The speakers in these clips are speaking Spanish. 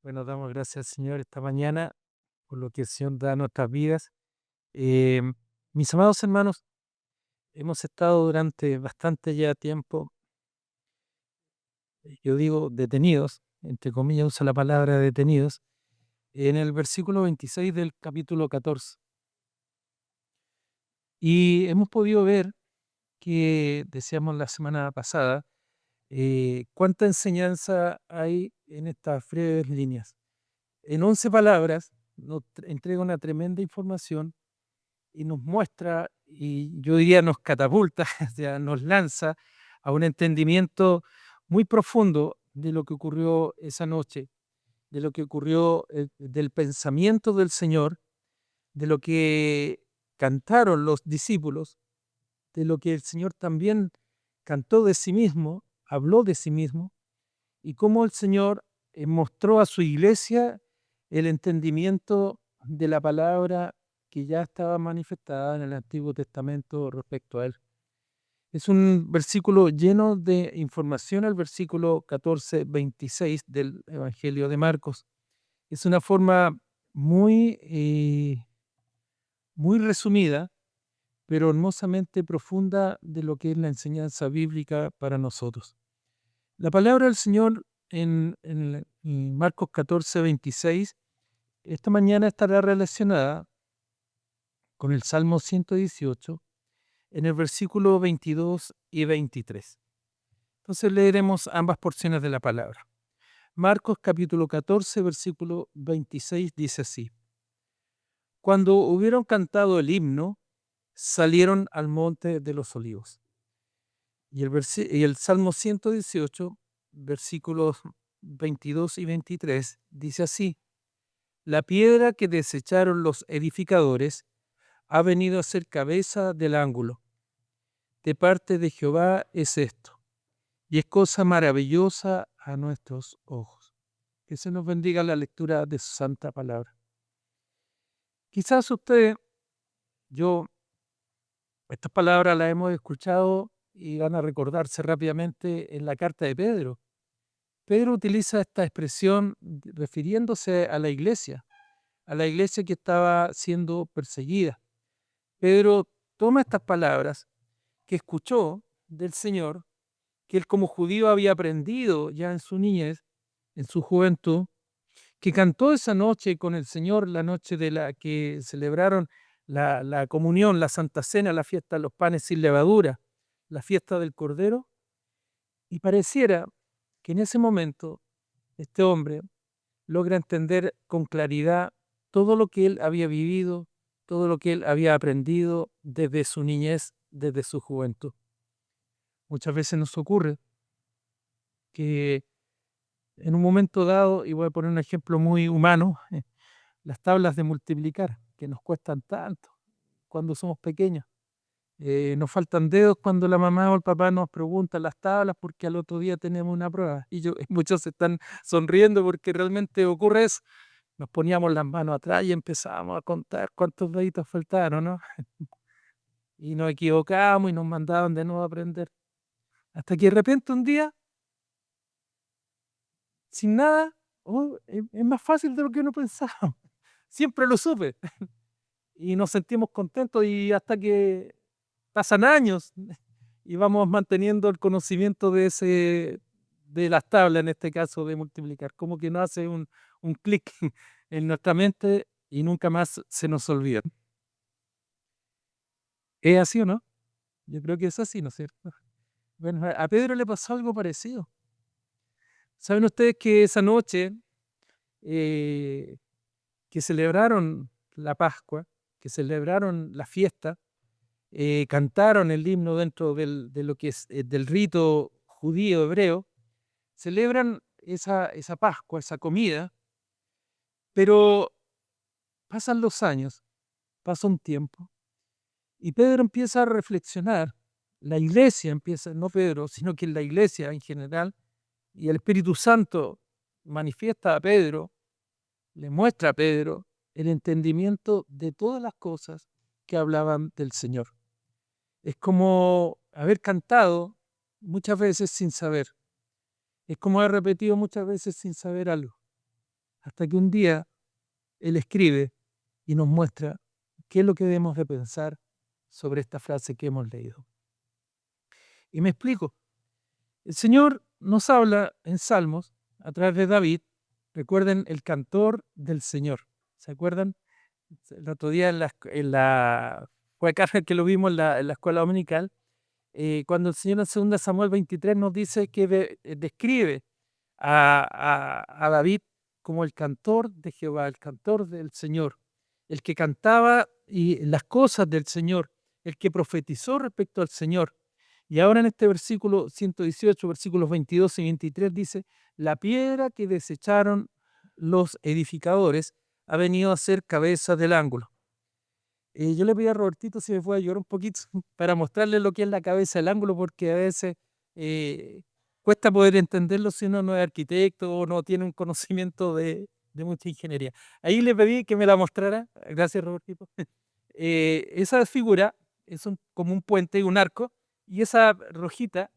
Bueno, damos gracias al Señor esta mañana por lo que el Señor da a nuestras vidas. Eh, Mis amados hermanos, hemos estado durante bastante ya tiempo, yo digo detenidos, entre comillas usa la palabra detenidos, en el versículo 26 del capítulo 14. Y hemos podido ver que, decíamos la semana pasada, cuánta enseñanza hay en estas breves líneas. En 11 palabras nos entrega una tremenda información y nos muestra, y yo diría nos catapulta, o sea, nos lanza a un entendimiento muy profundo de lo que ocurrió esa noche, de lo que ocurrió, del pensamiento del Señor, de lo que cantaron los discípulos, de lo que el Señor también cantó de sí mismo, habló de sí mismo, y cómo el Señor mostró a su iglesia el entendimiento de la palabra que ya estaba manifestada en el Antiguo Testamento respecto a él. Es un versículo lleno de información, el versículo 14-26 del Evangelio de Marcos. Es una forma muy, muy resumida, pero hermosamente profunda de lo que es la enseñanza bíblica para nosotros. La palabra del Señor en Marcos 14-26 esta mañana estará relacionada con el Salmo 118 en el versículo 22 y 23. Entonces leeremos ambas porciones de la palabra. Marcos capítulo 14, versículo 26 dice así: Cuando hubieron cantado el himno, salieron al monte de los olivos. Y el Salmo 118, versículos 22 y 23, dice así: La piedra que desecharon los edificadores ha venido a ser cabeza del ángulo. De parte de Jehová es esto, y es cosa maravillosa a nuestros ojos. Que se nos bendiga la lectura de su santa palabra. Quizás usted, yo, estas palabras las hemos escuchado y van a recordarse rápidamente en la carta de Pedro. Pedro utiliza esta expresión refiriéndose a la iglesia que estaba siendo perseguida. Pedro toma estas palabras que escuchó del Señor, que él como judío había aprendido ya en su niñez, en su juventud, que cantó esa noche con el Señor, la noche de la que celebraron la comunión, la Santa Cena, la fiesta de los panes sin levadura, la fiesta del Cordero, y pareciera que en ese momento este hombre logra entender con claridad todo lo que él había vivido, todo lo que él había aprendido desde su niñez, desde su juventud. Muchas veces nos ocurre que en un momento dado, y voy a poner un ejemplo muy humano, las tablas de multiplicar, que nos cuestan tanto cuando somos pequeños. Nos faltan dedos cuando la mamá o el papá nos preguntan las tablas porque al otro día tenemos una prueba. Y muchos se están sonriendo porque realmente ocurre eso. Nos poníamos las manos atrás y empezábamos a contar cuántos deditos faltaron, ¿no? Y nos equivocábamos y nos mandaban de nuevo a aprender. Hasta que de repente un día, sin nada, oh, es más fácil de lo que uno pensaba. Siempre lo supe. Y nos sentimos contentos y hasta que pasan años y vamos manteniendo el conocimiento de las tablas, en este caso de multiplicar. Como que nos hace un clic en nuestra mente y nunca más se nos olvida. ¿Es así o no? Yo creo que es así, ¿no es cierto? Bueno, a Pedro le pasó algo parecido. ¿Saben ustedes que esa noche eh, que celebraron la Pascua, que celebraron la fiesta, cantaron el himno dentro de lo que es del rito judío hebreo, celebran esa Pascua, esa comida, pero pasan los años, pasa un tiempo, y Pedro empieza a reflexionar, la iglesia empieza, no Pedro, sino que la iglesia en general, y el Espíritu Santo manifiesta a Pedro, le muestra a Pedro el entendimiento de todas las cosas que hablaban del Señor. Es como haber cantado muchas veces sin saber. Es como haber repetido muchas veces sin saber algo. Hasta que un día Él escribe y nos muestra qué es lo que debemos de pensar sobre esta frase que hemos leído. Y me explico. El Señor nos habla en Salmos a través de David. Recuerden el cantor del Señor. ¿Se acuerdan? El otro día fue acá que lo vimos en la escuela dominical, cuando el Señor en 2 Samuel 23 nos dice que describe a David como el cantor de Jehová, el cantor del Señor, el que cantaba y las cosas del Señor, el que profetizó respecto al Señor. Y ahora en este versículo 118, versículos 22 y 23 dice, la piedra que desecharon los edificadores ha venido a ser cabeza del ángulo. Yo le pedí a Robertito si me puede ayudar un poquito para mostrarle lo que es la cabeza del ángulo, porque a veces cuesta poder entenderlo si uno no es arquitecto o no tiene un conocimiento de mucha ingeniería. Ahí le pedí que me la mostrara. Gracias, Robertito. Esa figura es como un puente y un arco, y esa rojita,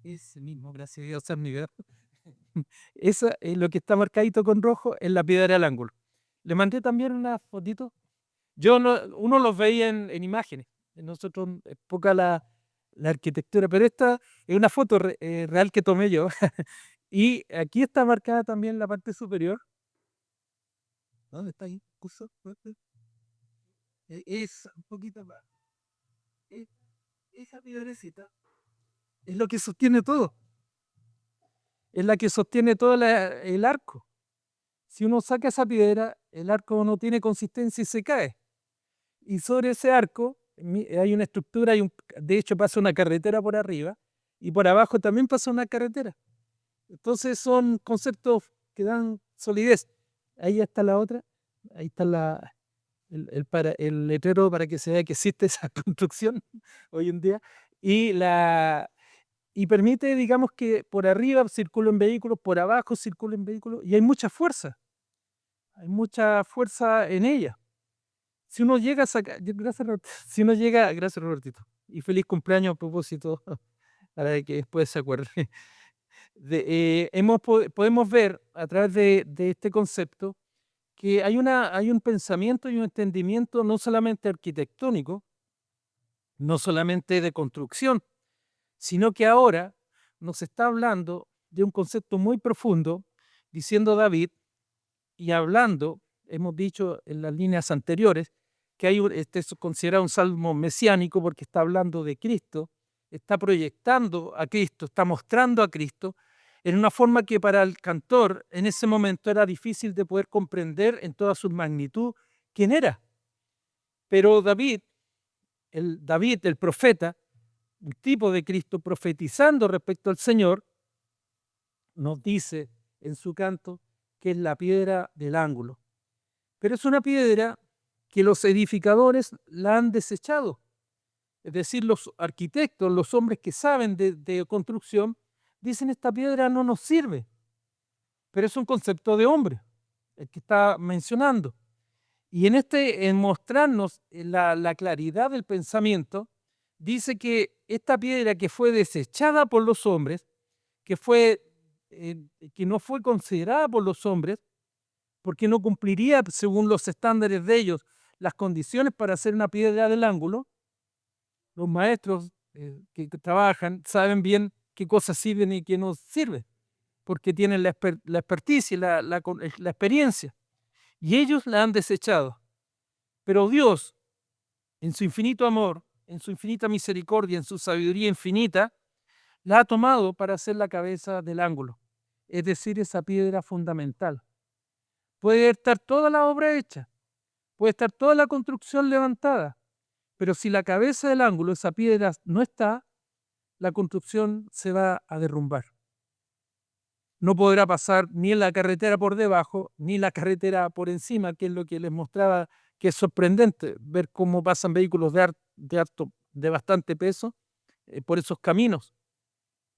es el mismo, gracias a Dios, es mi vida. Esa es lo que está marcadito con rojo en la piedra del ángulo. Le mandé también una fotito. Uno los veía en imágenes. Nosotros es poca la arquitectura, pero esta es una foto real que tomé yo. Y aquí está marcada también la parte superior. ¿Dónde está ahí? ¿Curso? Es un poquito más. E- Esa piedrecita es lo que sostiene todo. Es la que sostiene todo el arco. Si uno saca esa piedra, el arco no tiene consistencia y se cae. Y sobre ese arco hay una estructura, de hecho pasa una carretera por arriba y por abajo también pasa una carretera. Entonces son conceptos que dan solidez. Ahí está la otra, ahí está el letrero para que se vea que existe esa construcción hoy en día. Y permite, digamos, que por arriba circulen vehículos, por abajo circulen vehículos, y hay mucha fuerza en ella. Si uno llega a sacar, gracias, si uno llega, gracias Robertito, y feliz cumpleaños a propósito, para que después se acuerde. Podemos ver a través de este concepto que hay un pensamiento y un entendimiento no solamente arquitectónico, no solamente de construcción, sino que ahora nos está hablando de un concepto muy profundo, diciendo David y hablando, hemos dicho en las líneas anteriores, que este es considerado un salmo mesiánico porque está hablando de Cristo, está proyectando a Cristo, está mostrando a Cristo en una forma que para el cantor en ese momento era difícil de poder comprender en toda su magnitud quién era. Pero David, el profeta, un tipo de Cristo profetizando respecto al Señor, nos dice en su canto que es la piedra del ángulo. Pero es una piedra que los edificadores la han desechado. Es decir, los arquitectos, los hombres que saben de construcción, dicen esta piedra no nos sirve. Pero es un concepto de hombre, el que está mencionando. Y en mostrarnos la claridad del pensamiento, dice que esta piedra que fue desechada por los hombres, que no fue considerada por los hombres, porque no cumpliría, según los estándares de ellos, las condiciones para hacer una piedra del ángulo. Los maestros que trabajan saben bien qué cosas sirven y qué no sirven, porque tienen la experticia y la experiencia. Y ellos la han desechado. Pero Dios, en su infinito amor, en su infinita misericordia, en su sabiduría infinita, la ha tomado para hacer la cabeza del ángulo, es decir, esa piedra fundamental. Puede estar toda la obra hecha, puede estar toda la construcción levantada, pero si la cabeza del ángulo, esa piedra, no está, la construcción se va a derrumbar. No podrá pasar ni la carretera por debajo, ni la carretera por encima, que es lo que les mostraba, que es sorprendente ver cómo pasan vehículos de bastante peso por esos caminos.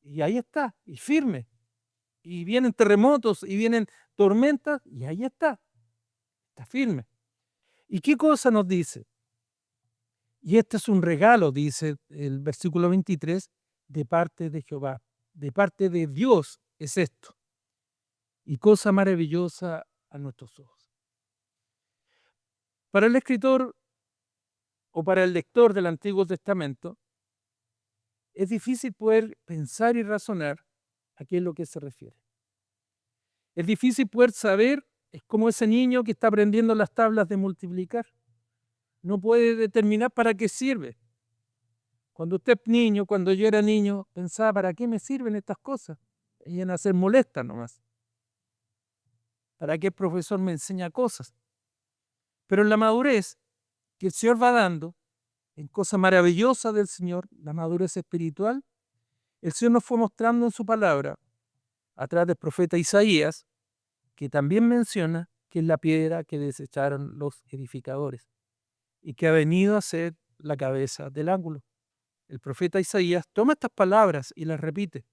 Y ahí está, y firme. Y vienen terremotos, y vienen tormentas, y ahí está firme. ¿Y qué cosa nos dice? Y este es un regalo, dice el versículo 23, de parte de Jehová, de parte de Dios es esto, y cosa maravillosa a nuestros ojos. Para el escritor o para el lector del Antiguo Testamento, es difícil poder pensar y razonar a qué es lo que se refiere. Es difícil poder saber, es como ese niño que está aprendiendo las tablas de multiplicar. No puede determinar para qué sirve. Cuando usted es niño, cuando yo era niño, pensaba, ¿para qué me sirven estas cosas? Iban a ser molestas nomás. ¿Para qué el profesor me enseña cosas? Pero en la madurez que el Señor va dando, en cosas maravillosas del Señor, la madurez espiritual, el Señor nos fue mostrando en su palabra, a través del profeta Isaías, que también menciona que es la piedra que desecharon los edificadores y que ha venido a ser la cabeza del ángulo. El profeta Isaías toma estas palabras y las repite.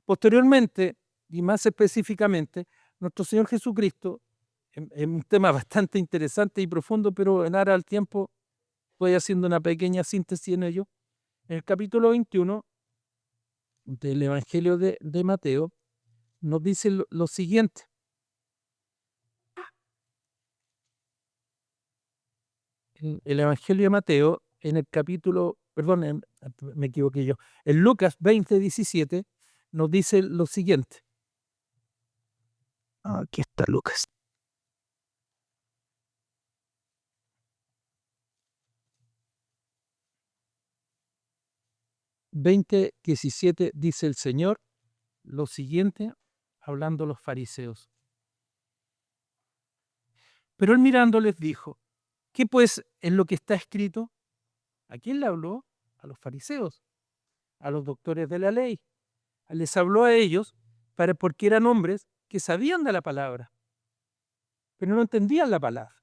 Posteriormente, y más específicamente, nuestro Señor Jesucristo, en un tema bastante interesante y profundo, pero en aras al tiempo estoy haciendo una pequeña síntesis en ello. En el capítulo 21 del Evangelio de Mateo, nos dice lo siguiente. En el Evangelio de Mateo, en el capítulo, perdón, me equivoqué yo, en Lucas 20:17, nos dice lo siguiente. Aquí está Lucas. 20:17 dice el Señor lo siguiente, hablando a los fariseos. Pero él mirando les dijo, ¿qué pues es lo que está escrito? ¿A quién le habló? A los fariseos, a los doctores de la ley. Les habló a ellos porque eran hombres que sabían de la palabra, pero no entendían la palabra.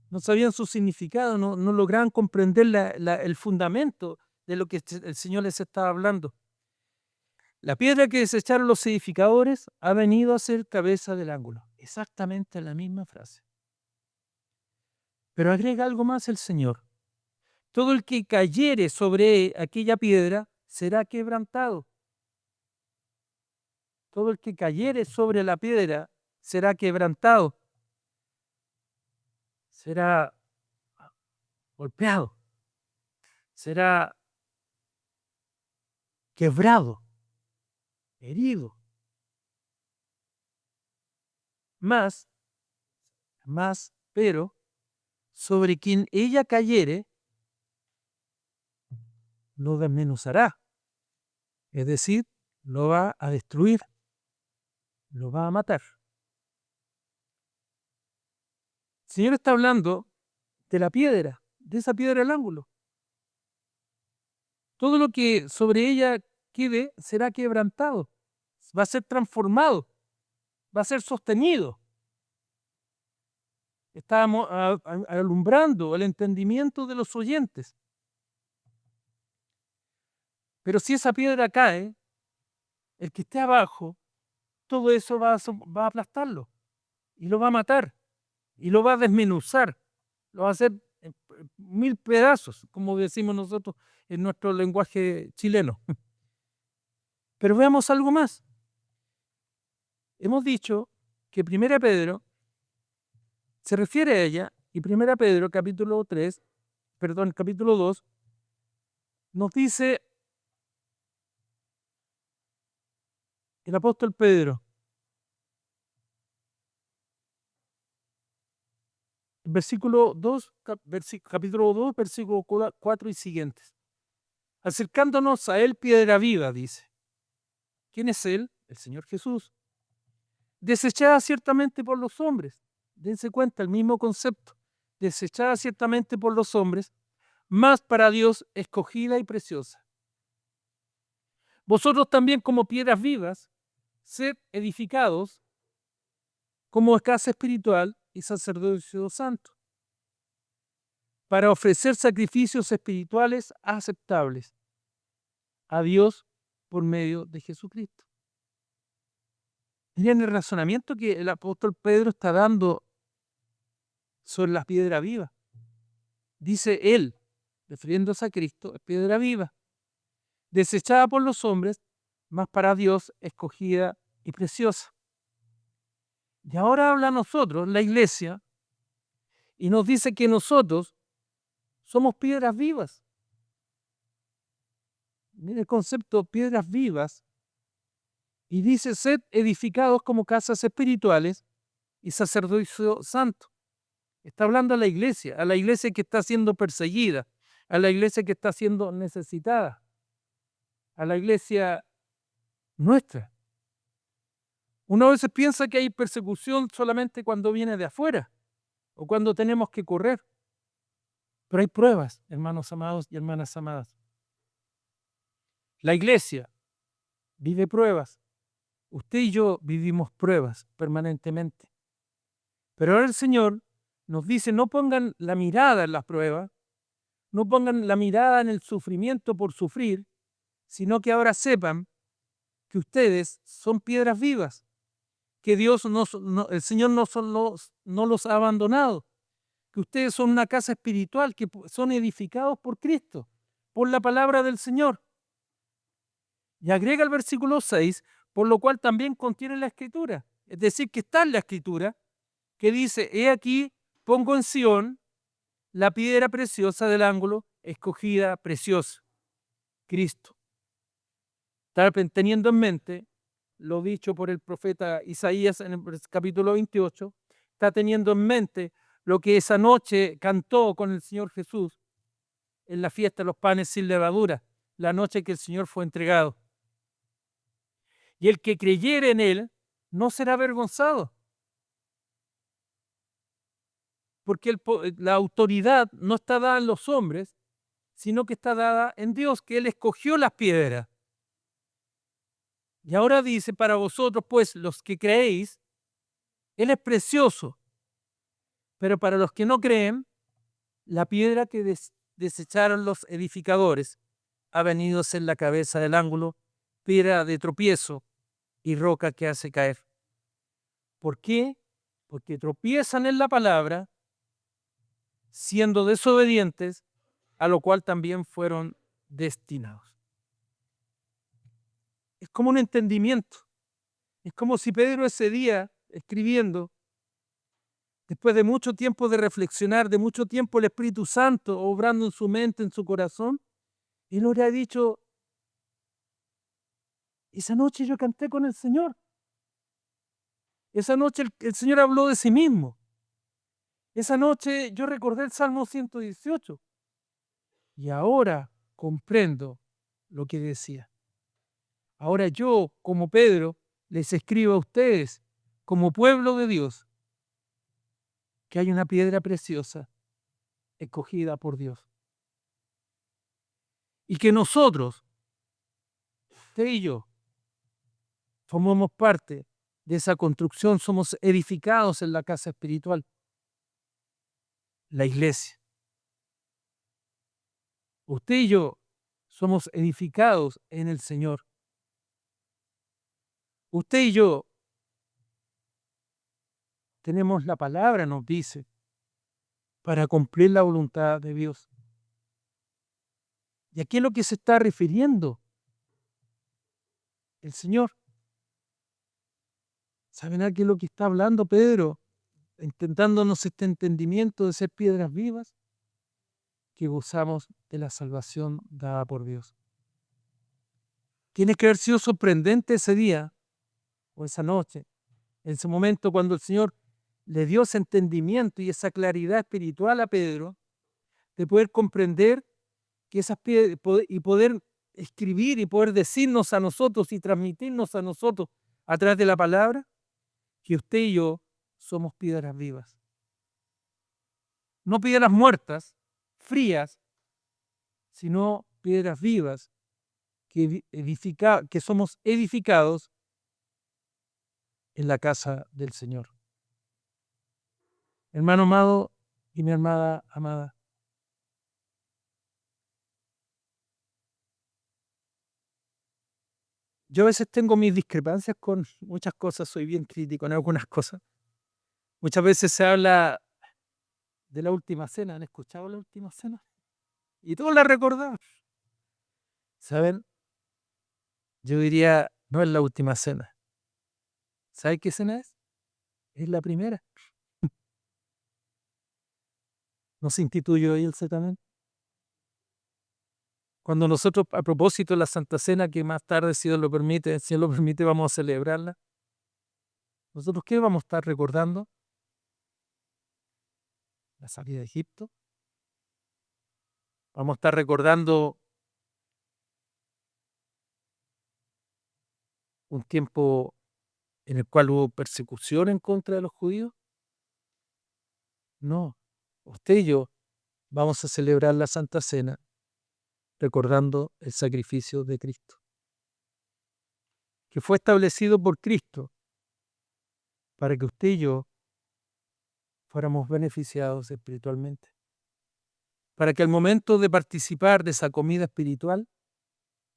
No sabían su significado, no lograban comprender el fundamento de lo que el Señor les estaba hablando. La piedra que desecharon los edificadores ha venido a ser cabeza del ángulo. Exactamente la misma frase. Pero agrega algo más el Señor. Todo el que cayere sobre aquella piedra será quebrantado. Todo el que cayere sobre la piedra será quebrantado. Será golpeado. Será quebrado. Herido. Más, pero sobre quien ella cayere, lo desmenuzará. Es decir, lo va a destruir, lo va a matar. El Señor está hablando de la piedra, de esa piedra del ángulo. Todo lo que sobre ella quede será quebrantado, va a ser transformado, va a ser sostenido. Estamos alumbrando el entendimiento de los oyentes. Pero si esa piedra cae, el que esté abajo, todo eso va a aplastarlo y lo va a matar y lo va a desmenuzar, lo va a hacer en 1000 pedazos, como decimos nosotros en nuestro lenguaje chileno. Pero veamos algo más. Hemos dicho que 1 Pedro se refiere a ella y 1 Pedro capítulo 2 nos dice el apóstol Pedro, versículo 2, capítulo 2, versículo 4 y siguientes. Acercándonos a él, piedra viva, dice. ¿Quién es él? El Señor Jesús. Desechada ciertamente por los hombres. Dense cuenta, el mismo concepto. Desechada ciertamente por los hombres, mas para Dios escogida y preciosa. Vosotros también como piedras vivas, sed edificados como casa espiritual y sacerdocio santo, para ofrecer sacrificios espirituales aceptables a Dios por medio de Jesucristo. Miren el razonamiento que el apóstol Pedro está dando son las piedras vivas. Dice él, refiriéndose a Cristo, es piedra viva, desechada por los hombres, mas para Dios escogida y preciosa. Y ahora habla a nosotros, la iglesia, y nos dice que nosotros somos piedras vivas. Mira el concepto piedras vivas. Y dice, sed edificados como casas espirituales y sacerdocio santo. Está hablando a la iglesia que está siendo perseguida, a la iglesia que está siendo necesitada, a la iglesia nuestra. Uno a veces piensa que hay persecución solamente cuando viene de afuera o cuando tenemos que correr. Pero hay pruebas, hermanos amados y hermanas amadas. La iglesia vive pruebas. Usted y yo vivimos pruebas permanentemente. Pero ahora el Señor nos dice, no pongan la mirada en las pruebas, no pongan la mirada en el sufrimiento por sufrir, sino que ahora sepan que ustedes son piedras vivas, que Dios el Señor no los ha abandonado, que ustedes son una casa espiritual, que son edificados por Cristo, por la palabra del Señor. Y agrega el versículo 6, por lo cual también contiene la Escritura. Es decir, que está en la Escritura, que dice, he aquí, pongo en Sión la piedra preciosa del ángulo, escogida, preciosa, Cristo. Teniendo en mente lo dicho por el profeta Isaías en el capítulo 28, está teniendo en mente lo que esa noche cantó con el Señor Jesús en la fiesta de los panes sin levadura, la noche que el Señor fue entregado. Y el que creyere en él no será avergonzado, porque la autoridad no está dada en los hombres, sino que está dada en Dios, que Él escogió las piedras. Y ahora dice, para vosotros, pues, los que creéis, Él es precioso, pero para los que no creen, la piedra que desecharon los edificadores ha venido a ser la cabeza del ángulo, piedra de tropiezo y roca que hace caer. ¿Por qué? Porque tropiezan en la palabra, siendo desobedientes, a lo cual también fueron destinados. Es como un entendimiento. Es como si Pedro ese día, escribiendo, después de mucho tiempo de reflexionar, de mucho tiempo el Espíritu Santo obrando en su mente, en su corazón, él le ha dicho, esa noche yo canté con el Señor. Esa noche el Señor habló de sí mismo. Esa noche yo recordé el Salmo 118. Y ahora comprendo lo que decía. Ahora yo, como Pedro, les escribo a ustedes, como pueblo de Dios, que hay una piedra preciosa escogida por Dios. Y que nosotros, usted y yo, formamos parte de esa construcción, somos edificados en la casa espiritual, la iglesia. Usted y yo somos edificados en el Señor. Usted y yo tenemos la palabra, nos dice, para cumplir la voluntad de Dios. ¿Y a qué es lo que se está refiriendo el Señor? ¿Saben a qué es lo que está hablando Pedro? Intentándonos este entendimiento de ser piedras vivas, que gozamos de la salvación dada por Dios. Tiene que haber sido sorprendente ese día o esa noche, en ese momento cuando el Señor le dio ese entendimiento y esa claridad espiritual a Pedro, de poder comprender que esas piedras y poder escribir y poder decirnos a nosotros y transmitirnos a nosotros a través de la palabra, que usted y yo somos piedras vivas. No piedras muertas, frías, sino piedras vivas que somos edificados en la casa del Señor. Hermano amado y mi hermana amada, yo a veces tengo mis discrepancias con muchas cosas, soy bien crítico en algunas cosas. Muchas veces se habla de la última cena. ¿Han escuchado la última cena? Y todos la recordamos. ¿Saben? Yo diría, no es la última cena. ¿Sabe qué cena es? Es la primera. ¿No se instituyó ahí el certamen? Cuando nosotros, a propósito de la Santa Cena, que más tarde, si Dios lo permite, si Dios lo permite, vamos a celebrarla, ¿nosotros qué vamos a estar recordando? La salida de Egipto. Vamos a estar recordando un tiempo en el cual hubo persecución en contra de los judíos. No, usted y yo vamos a celebrar la Santa Cena recordando el sacrificio de Cristo, que fue establecido por Cristo para que usted y yo fuéramos beneficiados espiritualmente, para que al momento de participar de esa comida espiritual,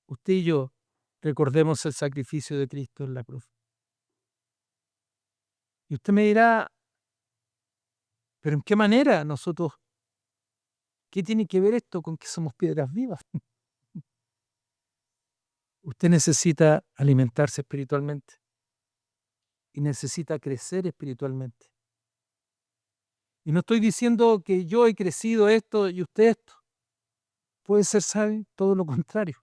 usted y yo recordemos el sacrificio de Cristo en la cruz. Y usted me dirá, pero ¿en qué manera nosotros, qué tiene que ver esto con que somos piedras vivas? Usted necesita alimentarse espiritualmente y necesita crecer espiritualmente. Y no estoy diciendo que yo he crecido esto y usted esto. Puede ser, ¿sabe? Todo lo contrario.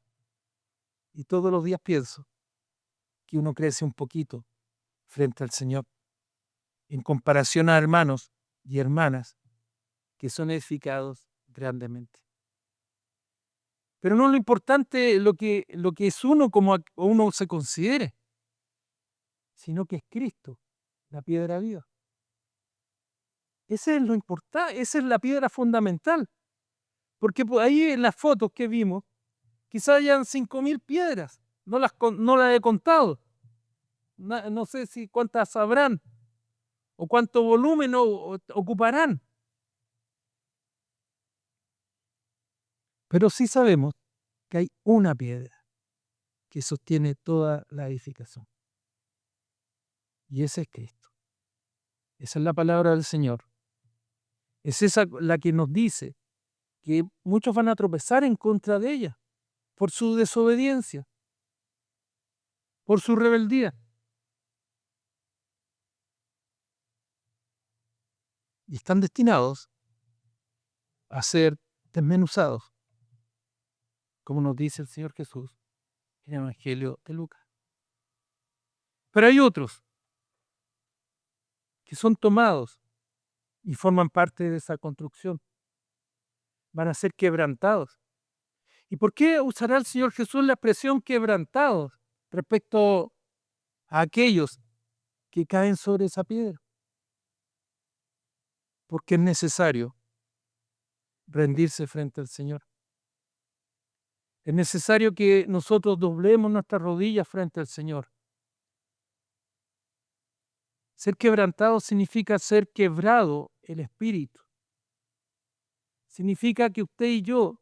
Y todos los días pienso que uno crece un poquito frente al Señor en comparación a hermanos y hermanas que son edificados grandemente. Pero no lo importante lo que es uno como uno se considere, sino que es Cristo, la piedra viva. Ese es lo importante, esa es la piedra fundamental. Porque ahí en las fotos que vimos, quizás hayan 5.000 piedras, no las he contado. No sé si cuántas habrán o cuánto volumen ocuparán. Pero sí sabemos que hay una piedra que sostiene toda la edificación. Y ese es Cristo. Esa es la palabra del Señor. Es esa la que nos dice que muchos van a tropezar en contra de ella por su desobediencia, por su rebeldía. Y están destinados a ser desmenuzados, como nos dice el Señor Jesús en el Evangelio de Lucas. Pero hay otros que son tomados y forman parte de esa construcción. Van a ser quebrantados. ¿Y por qué usará el Señor Jesús la expresión quebrantados respecto a aquellos que caen sobre esa piedra? Porque es necesario rendirse frente al Señor. Es necesario que nosotros doblemos nuestras rodillas frente al Señor. Ser quebrantado significa ser quebrado el espíritu. Significa que usted y yo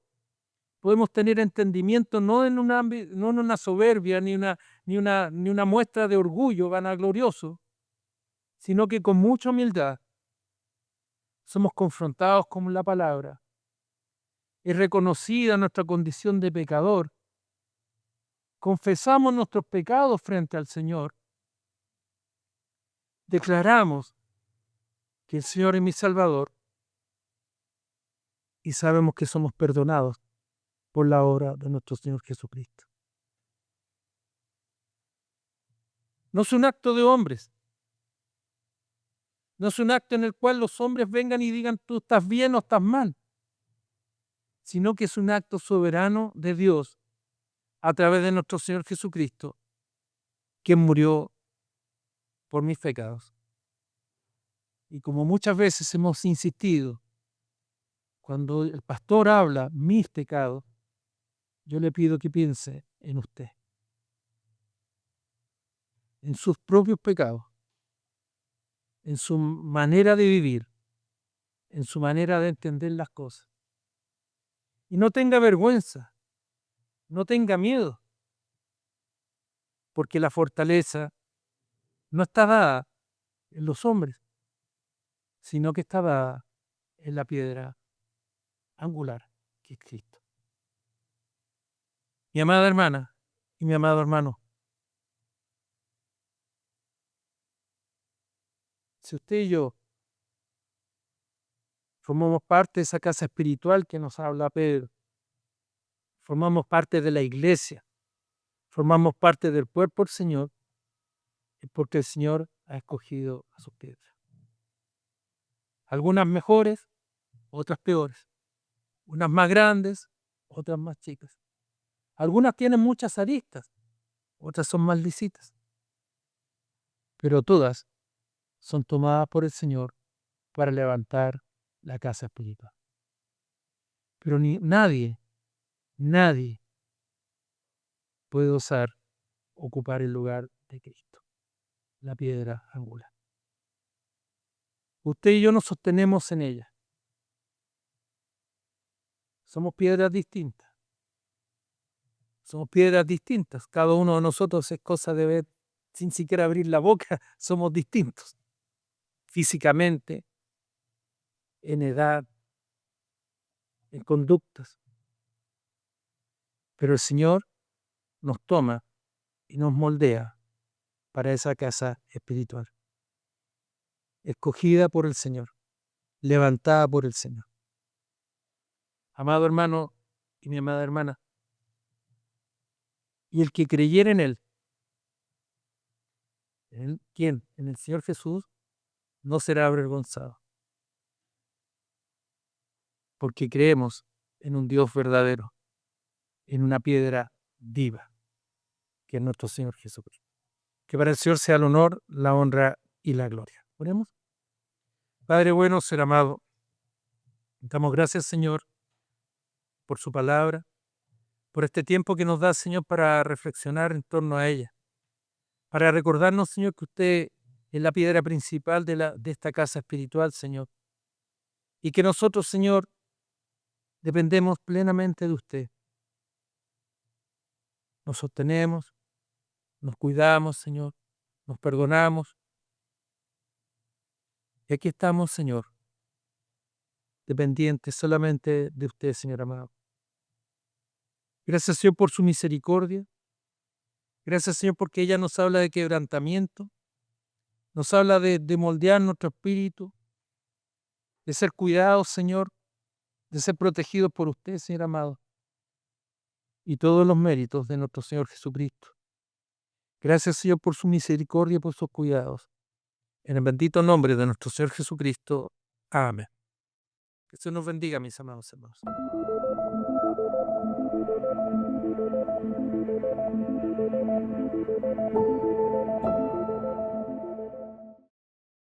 podemos tener entendimiento no en una soberbia ni una muestra de orgullo vanaglorioso, sino que con mucha humildad somos confrontados con la palabra. Es reconocida nuestra condición de pecador. Confesamos nuestros pecados frente al Señor. Declaramos que el Señor es mi Salvador y sabemos que somos perdonados por la obra de nuestro Señor Jesucristo. No es un acto de hombres. No es un acto en el cual los hombres vengan y digan tú estás bien o estás mal, sino que es un acto soberano de Dios a través de nuestro Señor Jesucristo, quien murió por mis pecados. Y como muchas veces hemos insistido, cuando el pastor habla mis pecados, yo le pido que piense en usted, en sus propios pecados, en su manera de vivir, en su manera de entender las cosas. Y no tenga vergüenza, no tenga miedo, porque la fortaleza no está dada en los hombres, sino que está dada en la piedra angular, que es Cristo. Mi amada hermana y mi amado hermano, si usted y yo formamos parte de esa casa espiritual que nos habla Pedro, formamos parte de la iglesia, formamos parte del cuerpo del Señor, es porque el Señor ha escogido a sus piedras. Algunas mejores, otras peores. Unas más grandes, otras más chicas. Algunas tienen muchas aristas, otras son más lisitas. Pero todas son tomadas por el Señor para levantar la casa espiritual. Pero nadie puede ocupar el lugar de Cristo, la piedra angular. Usted y yo nos sostenemos en ella. Somos piedras distintas. Somos piedras distintas. Cada uno de nosotros es cosa de ver, sin siquiera abrir la boca, somos distintos. Físicamente, en edad, en conductas. Pero el Señor nos toma y nos moldea para esa casa espiritual. Escogida por el Señor, levantada por el Señor. Amado hermano y mi amada hermana, y el que creyera en Él, ¿quién? En el Señor Jesús, no será avergonzado. Porque creemos en un Dios verdadero, en una piedra viva, que es nuestro Señor Jesucristo. Que para el Señor sea el honor, la honra y la gloria. ¿Oremos? Padre bueno, ser amado, damos gracias, Señor, por su palabra, por este tiempo que nos da, Señor, para reflexionar en torno a ella, para recordarnos, Señor, que usted es la piedra principal de esta casa espiritual, Señor, y que nosotros, Señor, dependemos plenamente de usted. Nos sostenemos, nos cuidamos, Señor, nos perdonamos. Y aquí estamos, Señor, dependientes solamente de usted, Señor amado. Gracias, Señor, por su misericordia. Gracias, Señor, porque ella nos habla de quebrantamiento, nos habla de moldear nuestro espíritu, de ser cuidados, Señor, de ser protegidos por usted, Señor amado, y todos los méritos de nuestro Señor Jesucristo. Gracias, Señor, por su misericordia y por sus cuidados. En el bendito nombre de nuestro Señor Jesucristo. Amén. Que Dios nos bendiga, mis amados hermanos.